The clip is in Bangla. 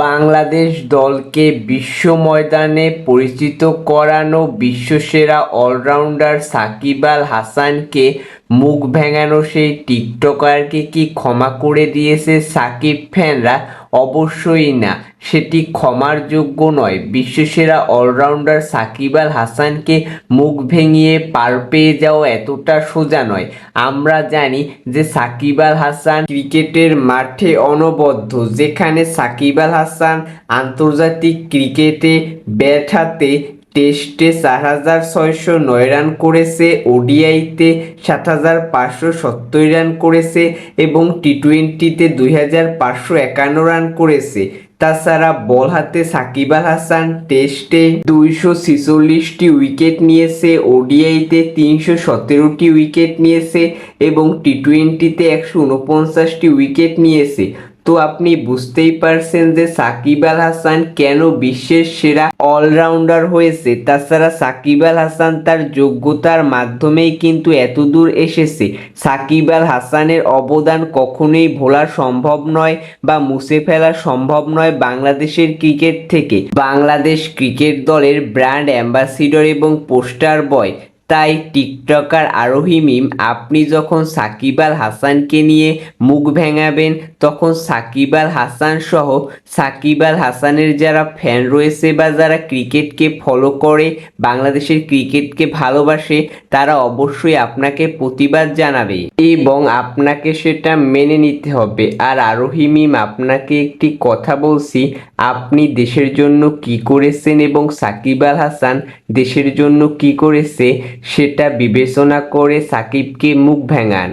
বাংলাদেশ দলকে বিশ্ব ময়দানে পরিচিত করানো বিশ্বসেরা অলরাউন্ডার সাকিব আল হাসানকে মুখ ভেঙানো সেই টিকটকারকে কি ক্ষমা করে দিয়েছে সাকিব ফ্যানরা? অবশ্যই না, সেটি ক্ষমার যোগ্য নয়। বিশ্বসেরা অলরাউন্ডার সাকিব আল হাসানকে মুখ ভেঙিয়ে পার পেয়ে যাওয়া এতটা সোজা নয়। আমরা জানি যে সাকিব আল হাসান ক্রিকেটের মাঠে অনবদ্য, যেখানে সাকিব আল হাসান আন্তর্জাতিক ক্রিকেটে ব্যাট হাতে টেস্টে 4,609 রান করেছে, ওডিআইতে 7,570 রান করেছে এবং টি-20তে 2,551 রান করেছে। তাছাড়া বল হাতে সাকিব আল হাসান টেস্টে 246টি উইকেট নিয়েছে, ওডিআইতে 317টি উইকেট নিয়েছে এবং টি-20তে 149টি উইকেট নিয়েছে। তো আপনি বুঝতেই পারছেন যে সাকিব আল হাসান কেন বিশ্বের সেরা অলরাউন্ডার হয়েছে। তাছাড়া সাকিব আল হাসান তার যোগ্যতার মাধ্যমেই কিন্তু এতদূর এসেছে। সাকিব আল হাসানের অবদান কখনোই ভোলা সম্ভব নয় বা মুছে ফেলা সম্ভব নয় বাংলাদেশের ক্রিকেট থেকে। বাংলাদেশ ক্রিকেট দলের ব্র্যান্ড অ্যাম্বাসিডর এবং পোস্টার বয়। তাই টিকটকার আরোহী মিম, আপনি যখন সাকিব আল হাসানকে নিয়ে মুখ ভেঙাবেন, তখন সাকিব আল হাসান সহ সাকিব আল হাসানের যারা ফ্যান রয়েছে বা যারা ক্রিকেটকে ফলো করে, বাংলাদেশের ক্রিকেটকে ভালোবাসে, তারা অবশ্যই আপনাকে প্রতিবাদ জানাবে এবং আপনাকে সেটা মেনে নিতে হবে। আর আরোহী মিম, আপনাকে একটি কথা বলছি, আপনি দেশের জন্য কি করেছেন এবং সাকিব আল হাসান দেশের জন্য কি করেছে সেটা বিবেচনা করে সাকিবকে মুখ ভেঙান।